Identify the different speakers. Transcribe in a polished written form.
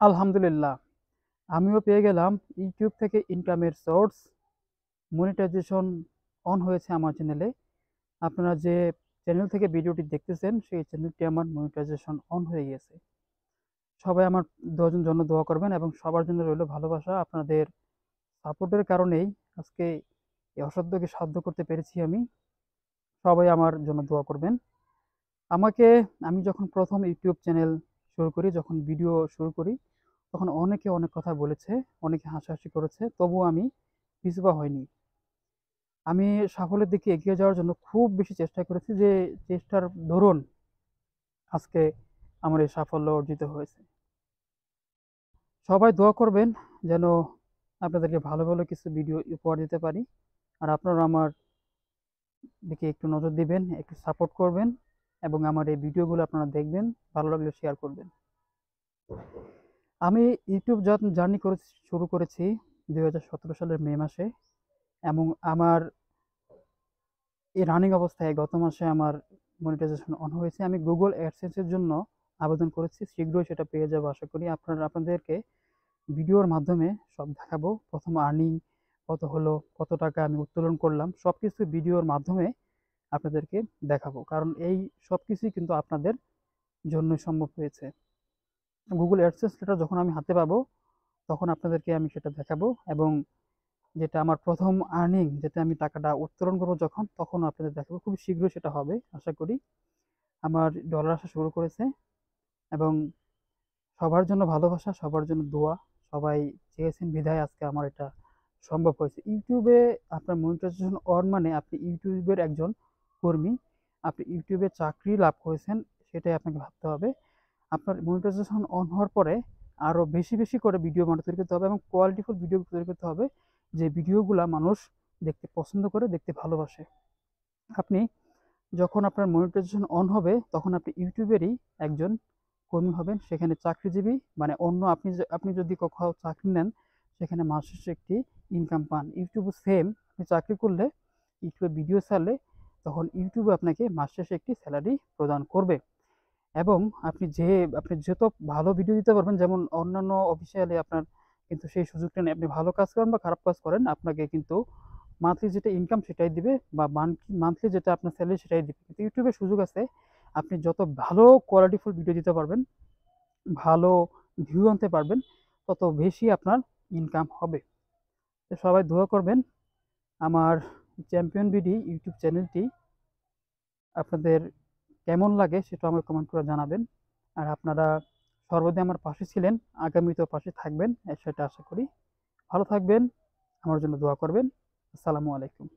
Speaker 1: আলহামদুলিল্লাহ। আমিও পেয়ে গেলাম ইউটিউব থেকে ইনকামের সোর্স। মনিটাইজেশন অন হয়েছে আমার চ্যানেলে। আপনারা যে চ্যানেল থেকে ভিডিওটি দেখতেছেন, সেই চ্যানেলটি আমার মনিটাইজেশন অন হয়ে গেছে। সবাই আমার জন্য দোয়া করবেন এবং সবার জন্য রইল ভালোবাসা। আপনাদের সাপোর্টের কারণেই আজকে এই অসাধ্যকে সাধ্য করতে পেরেছি আমি। সবাই আমার জন্য দোয়া করবেন। আমাকে আমি যখন ১ম ইউটিউব চ্যানেল শুরু করি, যখন ভিডিও শুরু করি, তখন অনেকে অনেক কথা বলেছে, অনেকে হাসাহাসি করেছে। তবুও আমি পিছপা হইনি। আমি সাফল্যের দিকে এগিয়ে যাওয়ার জন্য খুব বেশি চেষ্টা করেছি, যে চেষ্টার দরুন আজকে আমার এই সাফল্য অর্জিত হয়েছে। সবাই দোয়া করবেন যেন আপনাদেরকে ভালো, ভালো কিছু ভিডিও উপহার দিতে পারি। আর আপনারা আমার দিকে একটু নজর দিবেন, একটু সাপোর্ট করবেন এবং আমার এই ভিডিওগুলো আপনারা দেখবেন, ভালো লাগলে শেয়ার করবেন। আমি ইউটিউব জার্নি শুরু করেছি ২০১৭ সালের মে মাসে, এবং আমার এই রানিং অবস্থায় গত মাসে আমার মনিটাইজেশন অন হয়েছে। আমি গুগল অ্যাডসেন্সের জন্য আবেদন করেছি, শীঘ্রই সেটা পেয়ে যাবো আশা করি। আপনাদেরকে ভিডিওর মাধ্যমে সব দেখাবো। প্রথম আর্নিং কত হলো, কত টাকা আমি উত্তোলন করলাম, সব কিছু ভিডিওর মাধ্যমে আপনাদেরকে দেখাবো। কারণ এই সব কিছুই কিন্তু আপনাদের জন্য সম্ভব হয়েছে। গুগল অ্যাডসেন্সটা যখন আমি হাতে পাবো, তখন আপনাদেরকে আমি সেটা দেখাবো, এবং যেটা আমার প্রথম আর্নিং, যেটা আমি টাকাটা উত্তোলন করবো যখন, তখন আপনাদের দেখাবো। খুব শীঘ্রই সেটা হবে আশা করি। আমার ডলার আসা শুরু করেছে, এবং সবার জন্য ভালোবাসা, সবার জন্য দোয়া। সবাই চেয়েছেন বিধায় আজকে আমার এটা সম্ভব হয়েছে। ইউটিউবে আপনার মনিটাইজেশন অন মানে আপনি ইউটিউবের একজন কর্মী, আপনি ইউটিউবে চাকরি লাভ করেছেন, সেটাই আপনাকে ভাবতে হবে। আপনার মনিটাইজেশন অন হওয়ার পরে আরও বেশি বেশি করে ভিডিও তৈরি করতে হবে, এবং কোয়ালিটিফুল ভিডিও তৈরি করতে হবে, যে ভিডিওগুলা মানুষ দেখতে পছন্দ করে, দেখতে ভালোবাসে। আপনি যখন আপনার মনিটাইজেশন অন হবে, তখন আপনি ইউটিউবেরই একজন কর্মী হবেন। সেখানে চাকরিজীবী মানে অন্য, আপনি যদি কোথাও চাকরি নেন, সেখানে মাস শেষে একটি ইনকাম পান। ইউটিউবে সেম, আপনি চাকরি করলে, ইউটিউবে ভিডিও ছাড়লে, তখন ইউটিউবে আপনাকে মাস শেষে একটি স্যালারি প্রদান করবে। এবং আপনি যত ভালো ভিডিও দিতে পারবেন, যেমন অন্যান্য অফিসিয়ালি আপনার কিন্তু সেই সুযোগটা নেই। আপনি ভালো কাজ করেন বা খারাপ কাজ করেন, আপনাকে কিন্তু মান্থলি যেটা ইনকাম সেটাই দিবে, বা মান্থলি যেটা আপনার স্যালারি সেটাই দিবে। কিন্তু ইউটিউবে সুযোগ আছে, আপনি যত ভালো কোয়ালিটিফুল ভিডিও দিতে পারবেন, ভালো ভিউ আনতে পারবেন, তত বেশি আপনার ইনকাম হবে। তো সবাই দোয়া করবেন আমার চ্যাম্পিয়ন বিডি ইউটিউব চ্যানেলটি আপনাদের কেমন লাগে সেটা আমাকে কমেন্ট করে জানাবেন। আর আপনারা সর্বদাই আমার পাশে ছিলেন, আগামীতেও পাশে থাকবেন, সেটা আশা করি। ভালো থাকবেন, আমার জন্য দোয়া করবেন। আসসালামু আলাইকুম।